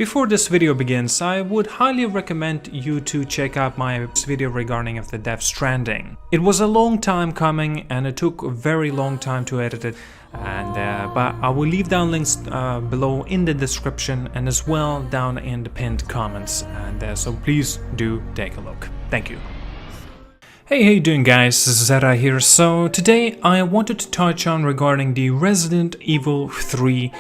Before this video begins, I would highly recommend you to check out my video regarding of the Death Stranding. It was a long time coming and it took a very long time to edit it, and but I will leave down links below in the description and as well down in the pinned comments, and so please do take a look. Thank you. Hey, how you doing guys? This is ZDEyE here. So today I wanted to touch on regarding the Resident Evil 3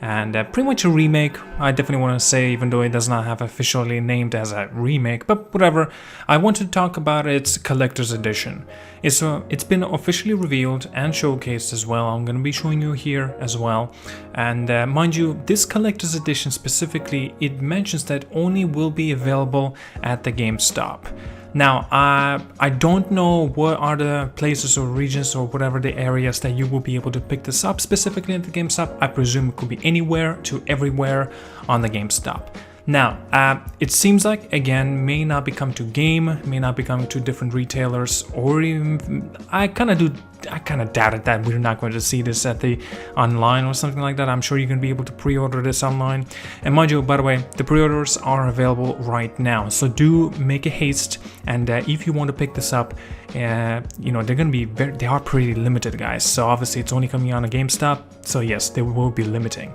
and pretty much a remake. I definitely want to say, even though it does not have officially named as a remake, but whatever. I wanted to talk about its collector's edition. It's been officially revealed and showcased as well. I'm going to be showing you here as well. And mind you, this collector's edition specifically, it mentions that only will be available at the GameStop. Now, I don't know what are the places or regions or whatever the areas that you will be able to pick this up specifically at the GameStop. I presume it could be anywhere to everywhere on the GameStop. Now, it seems like, again, may not be coming to game, may not be coming to different retailers, or even, I kind of doubted that we're not going to see this at the online or something like that. I'm sure you're going to be able to pre-order this online. And mind you, by the way, the pre-orders are available right now, so do make a haste. And if you want to pick this up, you know, they're going to be they are pretty limited, guys. So obviously it's only coming on a GameStop, so yes, they will be limiting.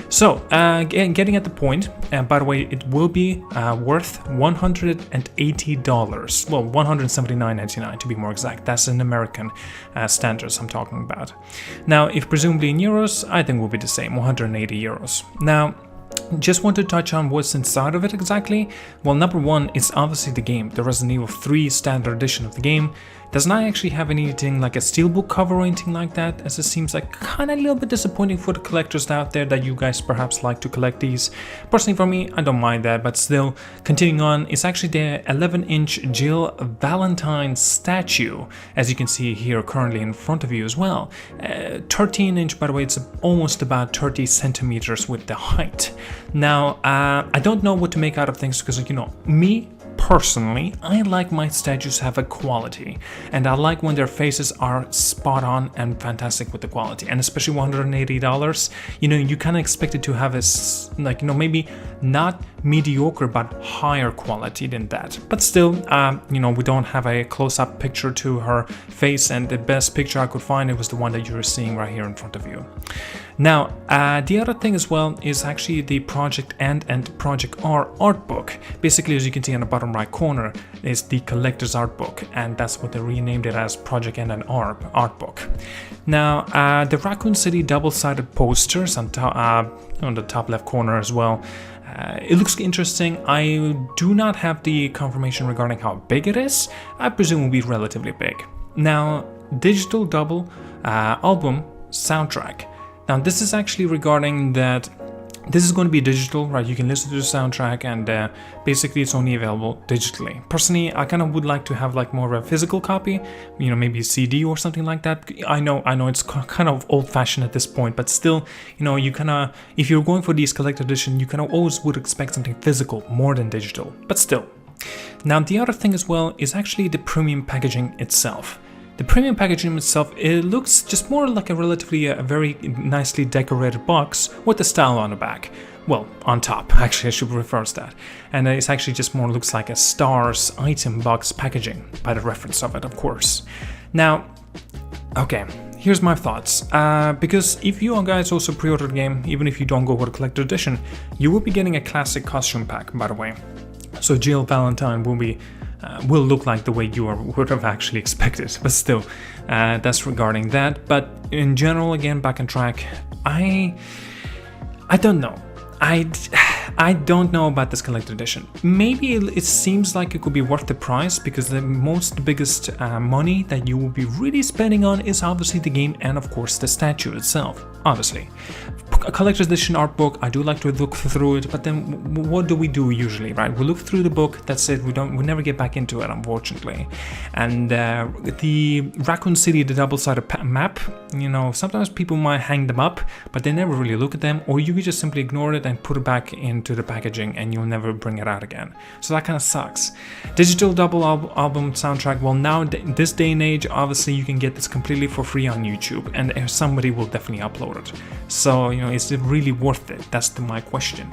So getting at the point, by the way, it will be worth $180. Well, $179.99 to be more exact. That's an American standards I'm talking about. Now, if presumably in euros, I think will be the same, 180 euros. Now, just want to touch on what's inside of it exactly. Well, number one, it's obviously the game. The Resident Evil 3 standard edition of the game does not actually have anything like a steelbook cover or anything like that, as it seems like kind of a little bit disappointing for the collectors out there that you guys perhaps like to collect these. Personally, for me, I don't mind that, but still, continuing on, it's actually the 11-inch Jill Valentine statue, as you can see here currently in front of you as well. 13-inch, by the way, it's almost about 30 centimeters with the height. Now, I don't know what to make out of things because, you know, me personally, I like my statues have a quality, and I like when their faces are spot on and fantastic with the quality, and especially $180, you know, you kind of expect it to have a, like, you know, maybe not mediocre but higher quality than that. But still, you know, we don't have a close-up picture to her face, and the best picture I could find, it was the one that you're seeing right here in front of you. Now, the other thing as well is actually the Project N and Project R art book. Basically, as you can see on the bottom right corner, is the collector's art book, and that's what they renamed it as, Project N and R art book. Now, the Raccoon City double-sided posters on the top left corner as well. It looks interesting. I do not have the confirmation regarding how big it is. I presume it will be relatively big. Now, digital double album soundtrack. Now, this is actually regarding that this is going to be digital, right? You can listen to the soundtrack, and basically it's only available digitally. Personally, I kind of would like to have like more of a physical copy, you know, maybe a CD or something like that. I know it's kind of old-fashioned at this point, but still, you know, you kind of, if you're going for these collector edition, you kind of always would expect something physical more than digital, but still. Now, the other thing as well is actually the premium packaging itself. The premium packaging itself, it looks just more like a relatively very nicely decorated box with the style on the back. Well, on top, actually I should reverse that. And it's actually just more looks like a Stars item box packaging, by the reference of it, of course. Now, okay, here's my thoughts. Because if you guys also pre-order the game, even if you don't go for the collector edition, you will be getting a classic costume pack, by the way. So Jill Valentine will look like the way you would have actually expected, but still, that's regarding that. But in general, again, back on track, I don't know. I don't know about this collector edition. Maybe it seems like it could be worth the price, because the biggest money that you will be really spending on is obviously the game and of course the statue itself, obviously. A collector's edition art book, I do like to look through it, but then what do we do usually, right? We look through the book, that's it, we never get back into it, unfortunately. And the Raccoon City, the double-sided map, you know, sometimes people might hang them up, but they never really look at them, or you could just simply ignore it and put it back in to the packaging and you'll never bring it out again. So that kind of sucks. Digital double album soundtrack. Well, now this day and age, obviously you can get this completely for free on YouTube, and somebody will definitely upload it. So, you know, is it really worth it? That's my question.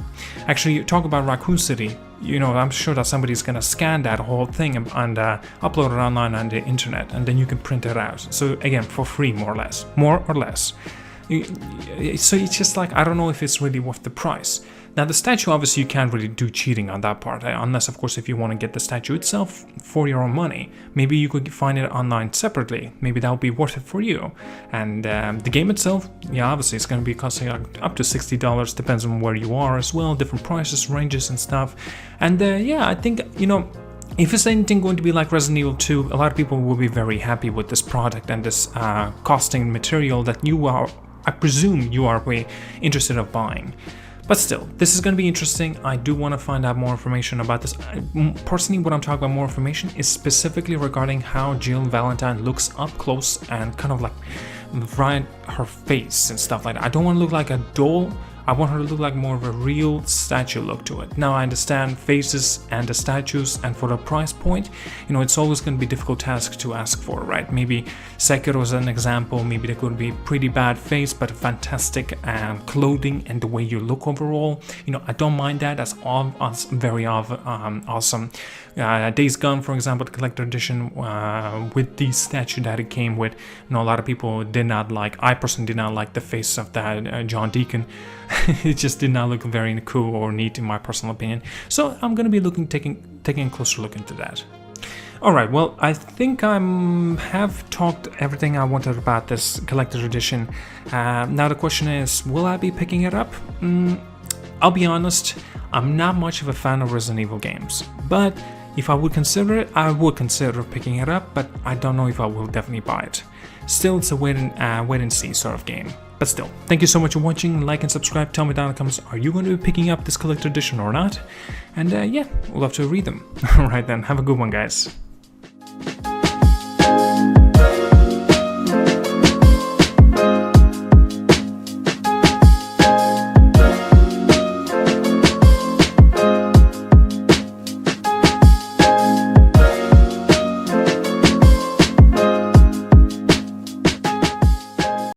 Actually, you talk about Raccoon City. You know, I'm sure that somebody's gonna scan that whole thing and upload it online on the internet, and then you can print it out. So again, for free, more or less. So it's just like, I don't know if it's really worth the price. Now the statue, obviously you can't really do cheating on that part, unless of course if you want to get the statue itself for your own money. Maybe you could find it online separately. Maybe that would be worth it for you. And the game itself, yeah, obviously it's going to be costing up to $60, depends on where you are as well, different prices, ranges and stuff. And yeah, I think, you know, if it's anything going to be like Resident Evil 2, a lot of people will be very happy with this product and this costing material that you are, I presume you are way interested in buying. But still, this is going to be interesting. I do want to find out more information about this. Personally, what I'm talking about more information is specifically regarding how Jill Valentine looks up close and kind of like right her face and stuff like that. I don't want to look like a doll. I want her to look like more of a real statue look to it. Now I understand faces and the statues, and for the price point, you know, it's always going to be a difficult task to ask for, right? Maybe Sekiro is an example. Maybe there could be pretty bad face, but fantastic clothing and the way you look overall. You know, I don't mind that. That's all very awesome. Days Gone, for example, the collector edition with the statue that it came with. You know, a lot of people did not like. I personally did not like the face of that John Deacon. It just did not look very cool or neat in my personal opinion. So I'm gonna be taking a closer look into that. Alright, well, I think I have talked everything I wanted about this collector's edition. Now the question is, will I be picking it up? I'll be honest, I'm not much of a fan of Resident Evil games, but if I would consider it, I would consider picking it up, but I don't know if I will definitely buy it. Still, it's a wait and see sort of game. But still, thank you so much for watching. Like and subscribe. Tell me down in the comments, are you going to be picking up this collector edition or not? And yeah, we'll love to read them. Alright then, have a good one, guys.